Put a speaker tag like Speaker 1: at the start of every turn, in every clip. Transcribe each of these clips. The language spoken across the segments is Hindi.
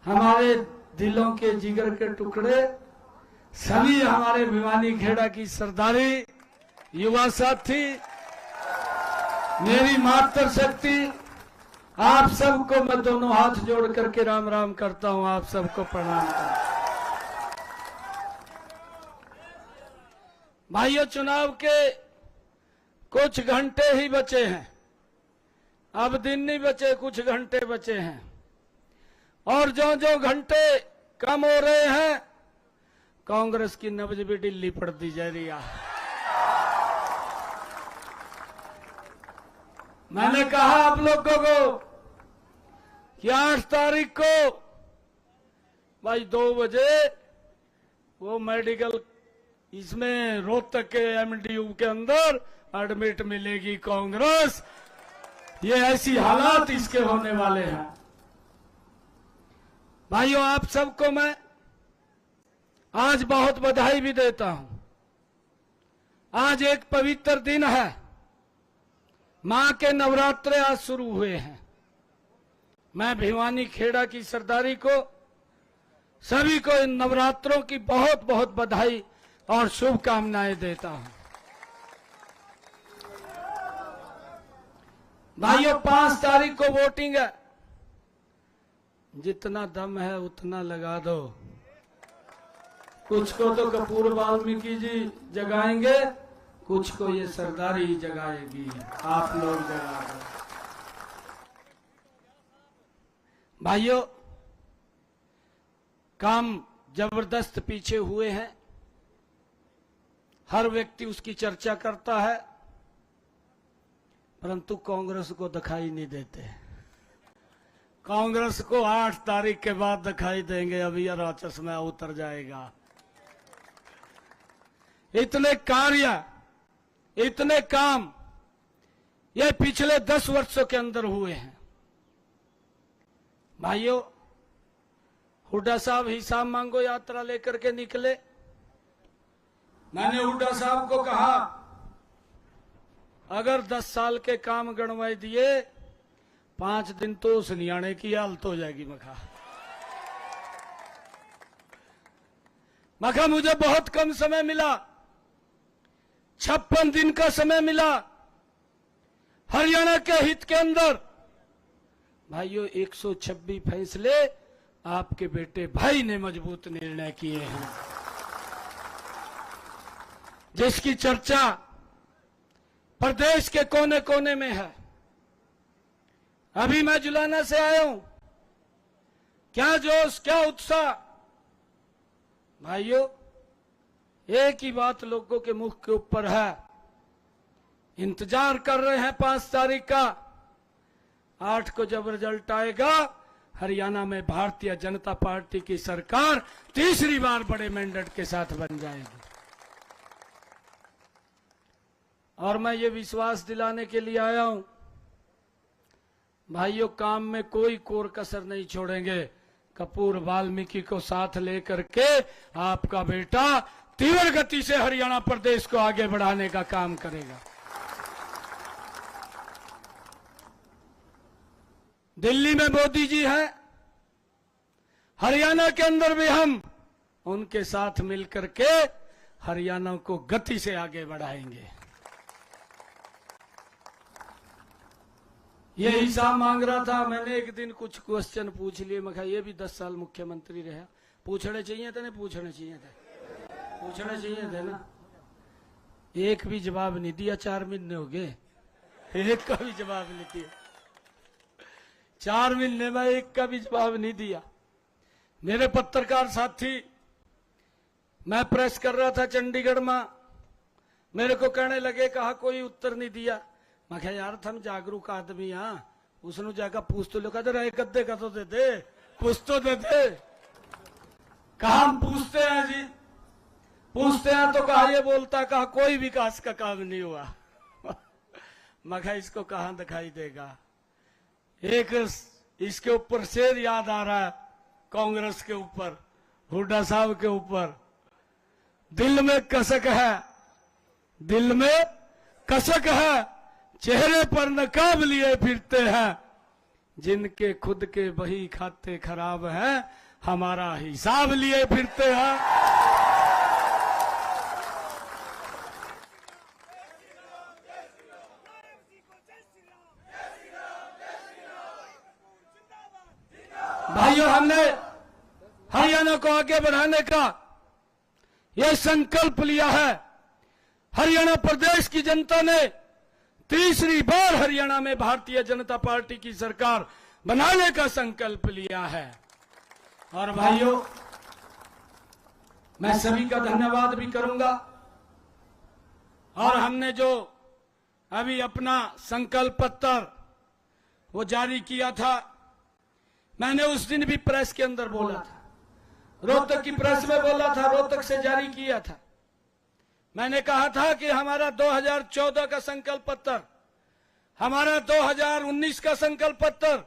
Speaker 1: हमारे दिलों के जिगर के टुकड़े, सभी हमारे भिवानी खेड़ा की सरदारी, युवा साथी, मेरी मातृ शक्ति, आप सबको मैं दोनों हाथ जोड़ करके राम राम करता हूं। आप सबको प्रणाम करता हूं। भाइयों, चुनाव के कुछ घंटे ही बचे हैं। अब दिन नहीं बचे, कुछ घंटे बचे हैं। और जो जो घंटे कम हो रहे हैं, कांग्रेस की नब्ज भी ढीली पड़ती जा रही है। मैंने कहा आप लोगों को कि 8 तारीख को भाई 2 बजे वो मेडिकल इसमें रोहतक के एमडीयू के अंदर एडमिट मिलेगी कांग्रेस। ये ऐसी हालात इसके होने वाले हैं। भाइयों, आप सबको मैं आज बहुत बधाई भी देता हूं। आज एक पवित्र दिन है। मां के नवरात्रे आज शुरू हुए हैं। मैं भिवानी खेड़ा की सरदारी को, सभी को इन नवरात्रों की बहुत बहुत बधाई और शुभकामनाएं देता हूं। भाइयों, 5 तारीख को वोटिंग है। जितना दम है उतना लगा दो। कुछ को तो कपूर वाल्मीकि जी जगाएंगे, कुछ को ये सरदारी जगाएगी। आप लोग जगा दो। भाइयों, काम जबरदस्त पीछे हुए हैं। हर व्यक्ति उसकी चर्चा करता है, परंतु कांग्रेस को दिखाई नहीं देते। कांग्रेस को 8 तारीख के बाद दिखाई देंगे। अभी यह चश्मा उतर जाएगा। इतने कार्य, इतने काम ये पिछले 10 वर्षों के अंदर हुए हैं। भाइयों, हुड्डा साहब हिसाब मांगो यात्रा लेकर के निकले। मैंने हुड्डा साहब को कहा, अगर 10 साल के काम गणवाई दिए, 5 दिन तो उस नियाणे की हालत हो जाएगी। मखा मुझे बहुत कम समय मिला, 56 दिन का समय मिला। हरियाणा के हित के अंदर भाइयों 126 फैसले आपके बेटे भाई ने मजबूत निर्णय किए हैं, जिसकी चर्चा प्रदेश के कोने कोने में है। अभी मैं जुलाना से आया हूं। क्या जोश, क्या उत्साह। भाइयों, एक ही बात लोगों के मुख के ऊपर है। इंतजार कर रहे हैं 5 तारीख का। 8 को जब रिजल्ट आएगा, हरियाणा में भारतीय जनता पार्टी की सरकार तीसरी बार बड़े मैंडेट के साथ बन जाएगी। और मैं ये विश्वास दिलाने के लिए आया हूं, भाइयों, काम में कोई कोर कसर नहीं छोड़ेंगे। कपूर वाल्मीकि को साथ लेकर के आपका बेटा तीव्र गति से हरियाणा प्रदेश को आगे बढ़ाने का काम करेगा। दिल्ली में मोदी जी हैं, हरियाणा के अंदर भी हम उनके साथ मिलकर के हरियाणा को गति से आगे बढ़ाएंगे। ये हिसाब मांग रहा था। मैंने एक दिन कुछ क्वेश्चन पूछ लिए। मैं कहा ये भी 10 साल मुख्यमंत्री रहा, पूछने चाहिए थे, नहीं पूछने चाहिए थे? पूछने चाहिए थे ना। एक भी जवाब नहीं दिया। 4 महीने हो गए, एक का भी जवाब नहीं दिया। 4 महीने में एक का भी जवाब नहीं दिया। मेरे पत्रकार साथी, मैं प्रेस कर रहा था चंडीगढ़ में, मेरे को कहने लगे, कहा कोई उत्तर नहीं दिया। मैं कहा यार, थम जागरूक आदमी, उसने जाकर पूछ तो लो। कहते एक गद्दे का तो दे दे, पूछ तो दे दे। कहा हम पूछते हैं जी, पूछते हैं तो कहा ये बोलता, कहा कोई विकास का काम नहीं हुआ। मैं कहा इसको कहां दिखाई देगा। एक इसके ऊपर शेर याद आ रहा है, कांग्रेस के ऊपर, हुड्डा साहब के ऊपर। दिल में कसक है, दिल में कसक है, चेहरे पर नकाब लिए फिरते हैं, जिनके खुद के बही खाते खराब हैं, हमारा हिसाब लिए फिरते हैं। भाइयों, हमने हरियाणा को आगे बढ़ाने का यह संकल्प लिया है। हरियाणा प्रदेश की जनता ने तीसरी बार हरियाणा में भारतीय जनता पार्टी की सरकार बनाने का संकल्प लिया है। और भाइयों, मैं सभी का धन्यवाद भी करूंगा। और हमने जो अभी अपना संकल्प पत्र वो जारी किया था, मैंने उस दिन भी प्रेस के अंदर बोला था, रोहतक की प्रेस में बोला था, रोहतक से जारी किया था। मैंने कहा था कि हमारा 2014 का संकल्प पत्र, हमारा 2019 का संकल्प पत्र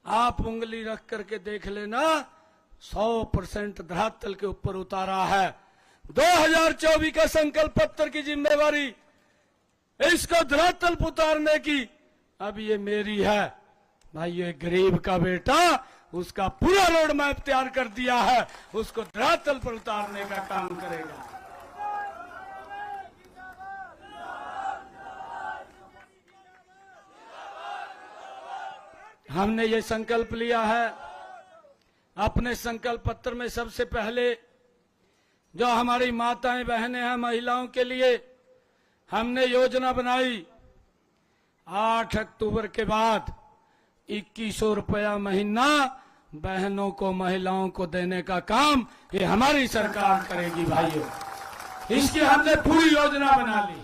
Speaker 1: आप उंगली रख करके देख लेना, 100% धरातल के ऊपर उतारा है। 2024 का संकल्प पत्र की जिम्मेवारी इसको धरातल पर उतारने की अब ये मेरी है। भाई, ये गरीब का बेटा, उसका पूरा रोड मैप तैयार कर दिया है, उसको धरातल पर उतारने का काम करेगा। हमने ये संकल्प लिया है। अपने संकल्प पत्र में सबसे पहले जो हमारी माताएं बहनें हैं, महिलाओं के लिए हमने योजना बनाई। 8 अक्टूबर के बाद 2100 रुपया महीना बहनों को, महिलाओं को देने का काम ये हमारी सरकार करेगी। भाइयों, इसकी हमने पूरी योजना बना ली।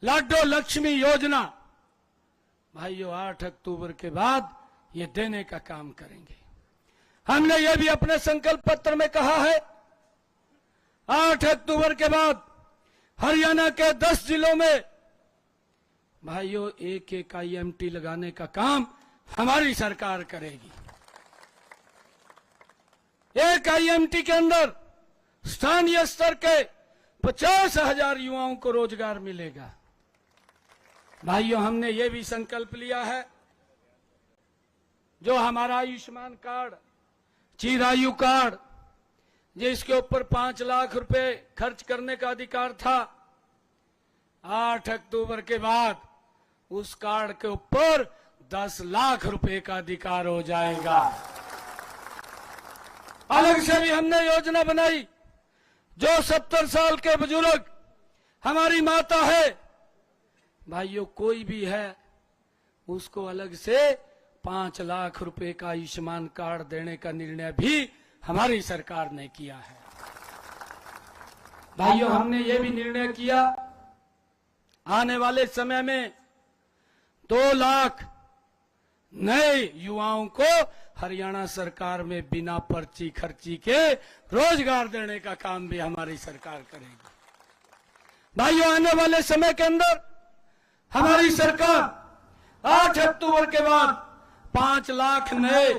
Speaker 1: लाडो लक्ष्मी योजना, भाइयों, 8 अक्टूबर के बाद ये देने का काम करेंगे। हमने ये भी अपने संकल्प पत्र में कहा है, 8 अक्टूबर के बाद हरियाणा के 10 जिलों में भाइयों एक IMT लगाने का काम हमारी सरकार करेगी। एक IMT के अंदर स्थानीय स्तर के 50,000 युवाओं को रोजगार मिलेगा। भाइयों, हमने ये भी संकल्प लिया है, जो हमारा आयुष्मान कार्ड, चिरायु कार्ड, जिसके ऊपर 5 लाख रुपए खर्च करने का अधिकार था, 8 अक्टूबर के बाद उस कार्ड के ऊपर 10 लाख रुपए का अधिकार हो जाएगा। अलग से भी हमने योजना बनाई, जो 70 साल के बुजुर्ग हमारी माता है, भाइयों कोई भी है, उसको अलग से 5 लाख रुपए का आयुष्मान कार्ड देने का निर्णय भी हमारी सरकार ने किया है। भाइयों, हमने ये भी निर्णय किया, आने वाले समय में 2 लाख नए युवाओं को हरियाणा सरकार में बिना पर्ची खर्ची के रोजगार देने का काम भी हमारी सरकार करेगी। भाइयों, आने वाले समय के अंदर हमारी सरकार 8 अक्टूबर के बाद 5 लाख नए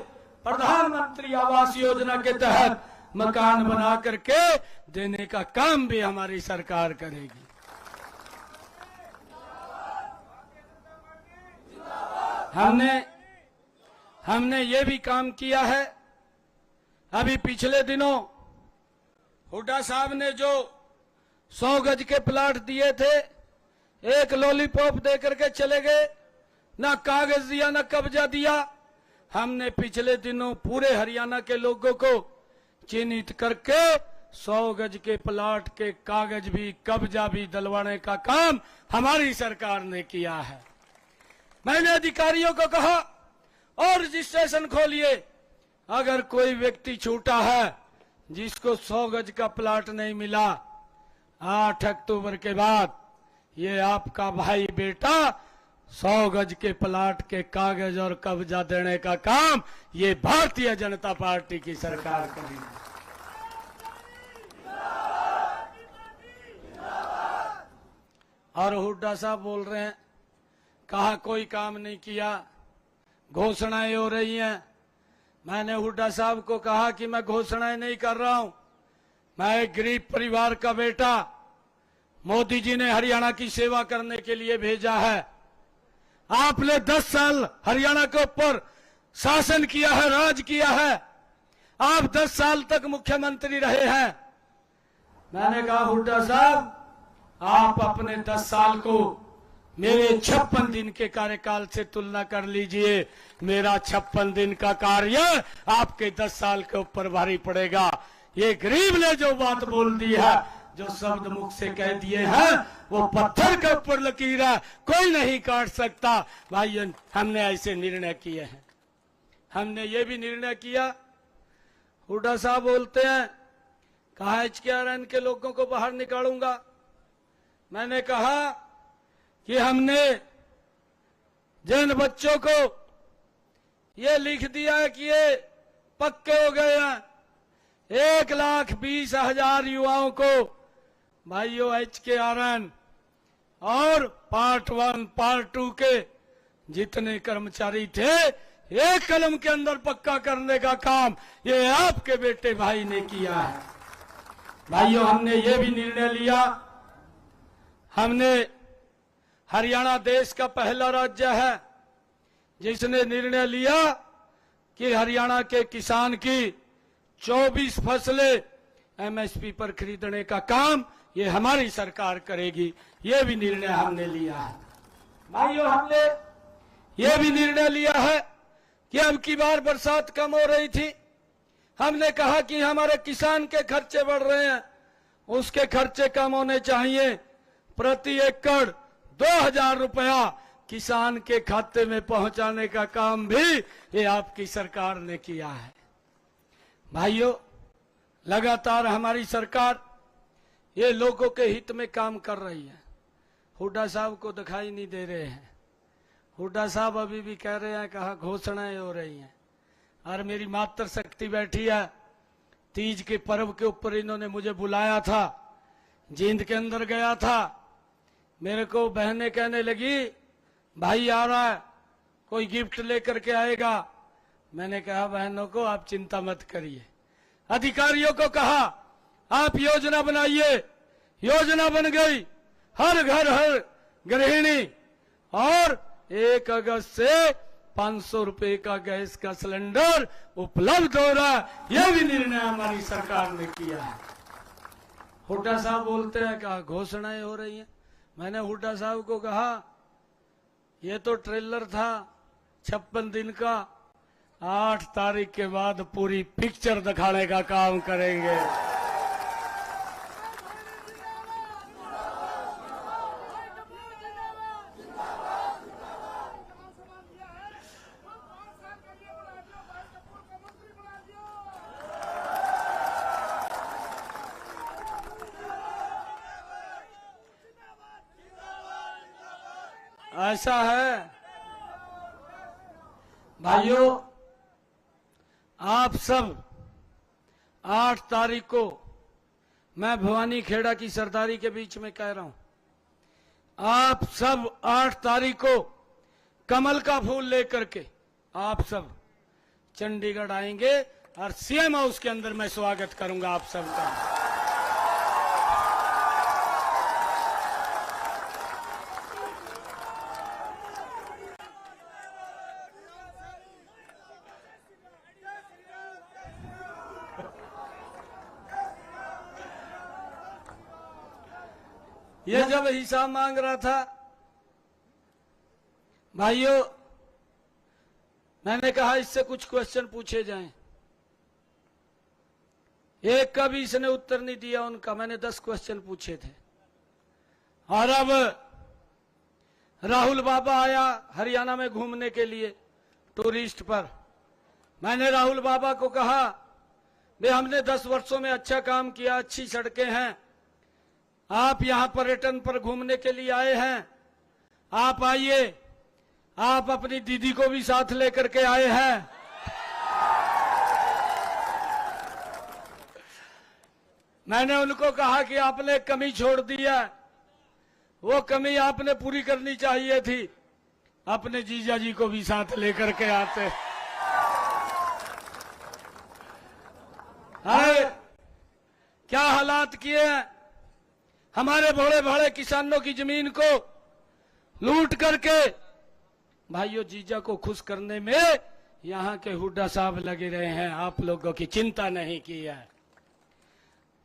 Speaker 1: प्रधानमंत्री आवास योजना के तहत मकान बना करके देने का काम भी हमारी सरकार करेगी। हमने ये भी काम किया है। अभी पिछले दिनों हुड्डा साहब ने जो 100 गज के प्लाट दिए थे, एक लॉलीपॉप दे करके चले गए, ना कागज दिया ना कब्जा दिया। हमने पिछले दिनों पूरे हरियाणा के लोगों को चिन्हित करके 100 गज के प्लाट के कागज भी, कब्जा भी दिलवाने का काम हमारी सरकार ने किया है। मैंने अधिकारियों को कहा, और रजिस्ट्रेशन खोलिए। अगर कोई व्यक्ति छूटा है जिसको 100 गज का प्लाट नहीं मिला, 8 अक्टूबर के बाद ये आपका भाई बेटा 100 गज के प्लाट के कागज और कब्जा देने का काम ये भारतीय जनता पार्टी की सरकार करेगी। और हुड्डा साहब बोल रहे हैं, कहा कोई काम नहीं किया, घोषणाएं हो रही हैं। मैंने हुड्डा साहब को कहा कि मैं घोषणाएं नहीं कर रहा हूं, मैं एक गरीब परिवार का बेटा, मोदी जी ने हरियाणा की सेवा करने के लिए भेजा है। आपने 10 साल हरियाणा के ऊपर शासन किया है, राज किया है, आप 10 साल तक मुख्यमंत्री रहे हैं। मैंने कहा हुड्डा साहब, आप अपने 10 साल को मेरे 56 दिन के कार्यकाल से तुलना कर लीजिए। मेरा 56 दिन का कार्य आपके 10 साल के ऊपर भारी पड़ेगा। ये गरीब ने जो बात बोल दी है, जो शब्द मुख से कह दिए हैं, वो पत्थर के ऊपर लकीर है, कोई नहीं काट सकता। भाई हमने ऐसे निर्णय किए हैं। हमने ये भी निर्णय किया, हुड्डा साहब बोलते हैं कहा HKRN के लोगों को बाहर निकालूंगा। मैंने कहा कि हमने जिन बच्चों को ये लिख दिया है कि ये पक्के हो गए हैं, 1,20,000 युवाओं को भाइयों HKRN और पार्ट 1 पार्ट 2 के जितने कर्मचारी थे, एक कलम के अंदर पक्का करने का काम ये आपके बेटे भाई ने किया है। भाइयों, हमने ये भी निर्णय लिया, हमने हरियाणा देश का पहला राज्य है जिसने निर्णय लिया कि हरियाणा के किसान की 24 फसलें MSP पर खरीदने का काम ये हमारी सरकार करेगी। ये भी निर्णय हमने लिया है। भाइयों, हमने ये भी निर्णय लिया है कि अब की बार बरसात कम हो रही थी, हमने कहा कि हमारे किसान के खर्चे बढ़ रहे हैं, उसके खर्चे कम होने चाहिए। प्रति एकड़ 2,000 रुपया किसान के खाते में पहुंचाने का काम भी ये आपकी सरकार ने किया है। भाइयों, लगातार हमारी सरकार ये लोगों के हित में काम कर रही है। हुड्डा साहब को दिखाई नहीं दे रहे हैं। हुड्डा साहब अभी भी कह रहे हैं कहा घोषणाएं हो रही हैं। और मेरी मातृ शक्ति बैठी है, तीज के पर्व के ऊपर इन्होंने मुझे बुलाया था, जींद के अंदर गया था। मेरे को बहनें कहने लगी भाई आ रहा है, कोई गिफ्ट लेकर के आएगा। मैंने कहा बहनों को आप चिंता मत करिए। अधिकारियों को कहा आप योजना बनाइए, योजना बन गई। हर घर हर गृहिणी और 1 अगस्त से 500 रुपए का गैस का सिलेंडर उपलब्ध हो रहा है। यह भी निर्णय हमारी सरकार ने किया है। हुड्डा साहब बोलते हैं कहा घोषणाएं हो रही हैं। मैंने हुड्डा साहब को कहा ये तो ट्रेलर था 56 दिन का, 8 तारीख के बाद पूरी पिक्चर दिखाने का काम करेंगे। ऐसा है भाइयों, आप सब 8 तारीख को मैं भवानी खेड़ा की सरदारी के बीच में कह रहा हूं, आप सब 8 तारीख को कमल का फूल लेकर के आप सब चंडीगढ़ आएंगे और CM हाउस के अंदर मैं स्वागत करूंगा आप सबका। ये जब हिसाब मांग रहा था भाइयों, मैंने कहा इससे कुछ क्वेश्चन पूछे जाएं। एक का भी इसने उत्तर नहीं दिया उनका। मैंने 10 क्वेश्चन पूछे थे। और अब राहुल बाबा आया हरियाणा में घूमने के लिए टूरिस्ट पर। मैंने राहुल बाबा को कहा भाई हमने 10 वर्षों में अच्छा काम किया, अच्छी सड़कें हैं, आप यहां पर्यटन पर घूमने के लिए आए हैं, आप आइए। आप अपनी दीदी को भी साथ लेकर के आए हैं। मैंने उनको कहा कि आपने कमी छोड़ दी है, वो कमी आपने पूरी करनी चाहिए थी, अपने जीजा जी को भी साथ लेकर के आते। अरे क्या हालात किए हैं, हमारे भोले भाले किसानों की जमीन को लूट करके भाइयों, जीजा को खुश करने में यहाँ के हुड्डा साहब लगे रहे हैं, आप लोगों की चिंता नहीं की है।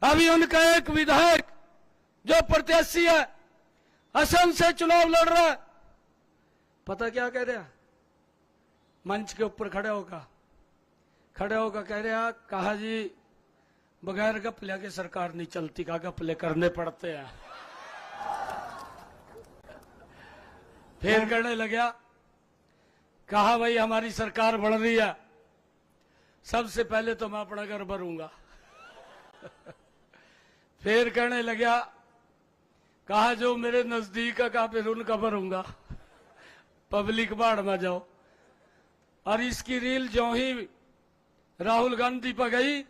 Speaker 1: अभी उनका एक विधायक जो प्रत्याशी है, असम से चुनाव लड़ रहा है, पता क्या कह रहा? मंच के ऊपर खड़े होकर कह रहा, कहा जी बगैर गपले के सरकार नहीं चलती, का गपले करने पड़ते हैं। फिर कहने लगा, कहा भाई हमारी सरकार बढ़ रही है, सबसे पहले तो मैं अपना घर भरूंगा। फिर कहने लगा, कहा जो मेरे नजदीक है, कहा फिर उनका भरूंगा, पब्लिक बाढ़ में जाओ। और इसकी रील जो ही राहुल गांधी पर गई,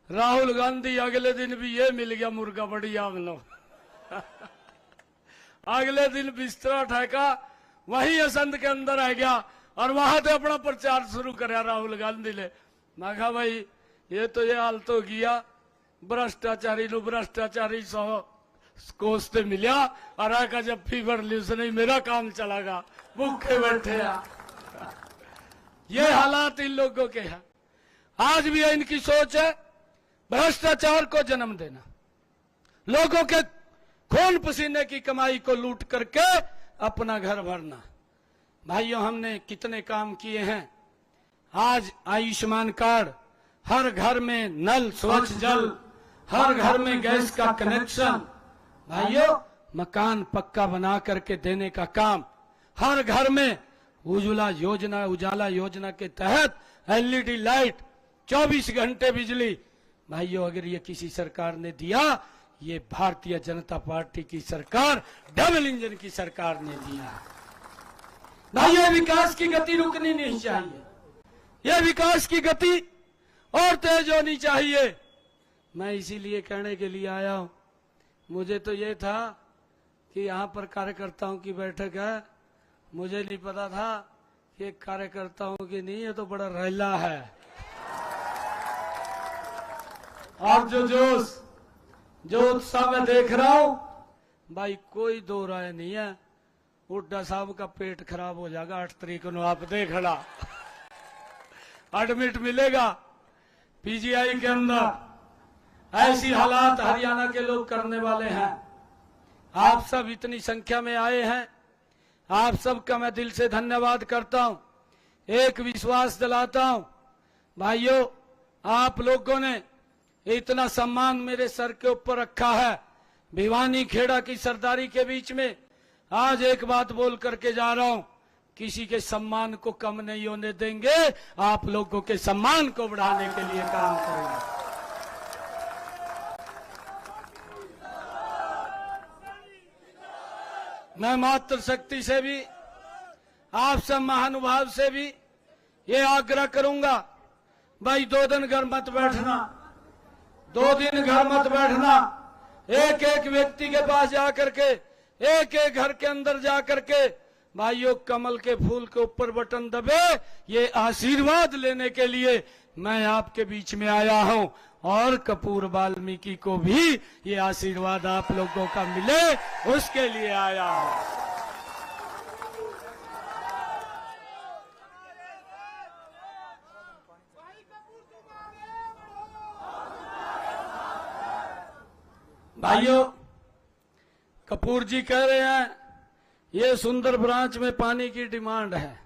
Speaker 1: राहुल गांधी अगले दिन भी ये मिल गया मुर्गा बढ़िया हमनो। अगले दिन बिस्तरा ठेका वही असंध के अंदर आ गया और वहां से अपना प्रचार शुरू कराया राहुल गांधी ने। मैं कहा भाई ये तो ये हाल तो किया, भ्रष्टाचारी नु भ्रष्टाचारी 100 कोस से मिलिया और आका जब फीवर ली उसने मेरा काम चलागा, भूखे बैठे आ। ये हालात इन लोगों के हैं। आज भी इनकी सोच है भ्रष्टाचार को जन्म देना, लोगों के खून पसीने की कमाई को लूट करके अपना घर भरना। भाइयों, हमने कितने काम किए हैं। आज आयुष्मान कार्ड, हर घर में नल स्वच्छ जल, हर घर में गैस का कनेक्शन, भाइयों मकान पक्का बना करके देने का काम, हर घर में उजाला योजना के तहत एलईडी लाइट, 24 घंटे बिजली। भाइयों, अगर ये किसी सरकार ने दिया, ये भारतीय जनता पार्टी की सरकार, डबल इंजन की सरकार ने दिया। भाइयों, विकास की गति रुकनी नहीं चाहिए, यह विकास की गति और तेज होनी चाहिए। मैं इसीलिए कहने के लिए आया हूं। मुझे तो ये था कि यहाँ पर कार्यकर्ताओं की बैठक है, मुझे नहीं पता था कि कार्यकर्ताओं की नहीं, ये तो बड़ा रैला है। और जो उत्साह मैं देख रहा हूं, भाई कोई दो राय नहीं है, हुड्डा साहब का पेट खराब हो जाएगा 8 तारीख को, आप देखना। एडमिट मिलेगा पीजीआई के अंदर। ऐसी हालात हरियाणा के लोग करने वाले हैं। आप सब इतनी संख्या में आए हैं, आप सबका मैं दिल से धन्यवाद करता हूं। एक विश्वास दिलाता हूं, भाइयों आप लोगों ने इतना सम्मान मेरे सर के ऊपर रखा है। भिवानी खेड़ा की सरदारी के बीच में आज एक बात बोल करके जा रहा हूं, किसी के सम्मान को कम नहीं होने देंगे, आप लोगों के सम्मान को बढ़ाने के लिए काम करेंगे। मैं मातृ शक्ति से भी, आप सब महानुभाव से भी ये आग्रह करूंगा, भाई 2 दिन घर मत बैठना, 2 दिन घर मत बैठना। एक एक व्यक्ति के पास जाकर के, एक एक घर के अंदर जाकर के, भाइयों कमल के फूल के ऊपर बटन दबे, ये आशीर्वाद लेने के लिए मैं आपके बीच में आया हूं। और कपूर वाल्मीकि को भी ये आशीर्वाद आप लोगों का मिले, उसके लिए आया हूं। भाइयों, कपूर जी कह रहे हैं ये सुंदर ब्रांच में पानी की डिमांड है,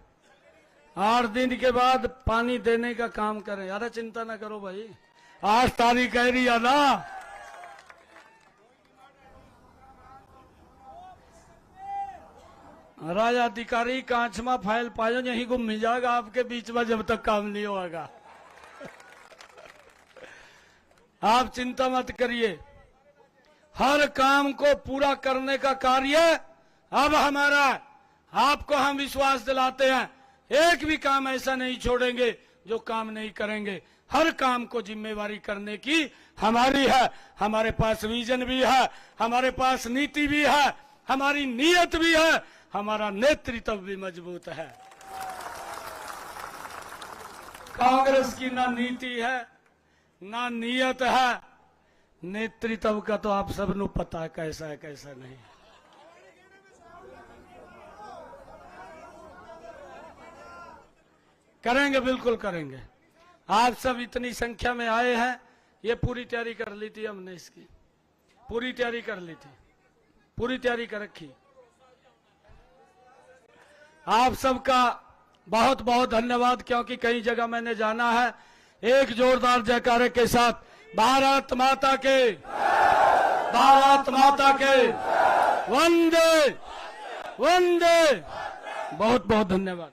Speaker 1: 8 दिन के बाद पानी देने का काम करें। यार चिंता ना करो भाई, 8 तारीख कह रही है ना। राजा अधिकारी कांचमा फाइल पायो यहीं गुम ही जाएगा आपके बीच में जब तक काम नहीं होगा। आप चिंता मत करिए, हर काम को पूरा करने का कार्य अब हमारा है। आपको हम विश्वास दिलाते हैं, एक भी काम ऐसा नहीं छोड़ेंगे जो काम नहीं करेंगे। हर काम को जिम्मेवारी करने की हमारी है। हमारे पास विजन भी है, हमारे पास नीति भी है, हमारी नीयत भी है, हमारा नेतृत्व भी मजबूत है। कांग्रेस की ना नीति है ना नीयत है, नेतृत्व का तो आप सबको पता है कैसा है कैसा नहीं। करेंगे, बिल्कुल करेंगे। आप सब इतनी संख्या में आए हैं, ये पूरी तैयारी कर ली थी हमने, इसकी पूरी तैयारी कर ली थी, पूरी तैयारी कर रखी। आप सबका बहुत बहुत धन्यवाद, क्योंकि कई जगह मैंने जाना है। एक जोरदार जयकारे के साथ भारत माता के, भारत माता के, वंदे वंदे। बहुत बहुत धन्यवाद।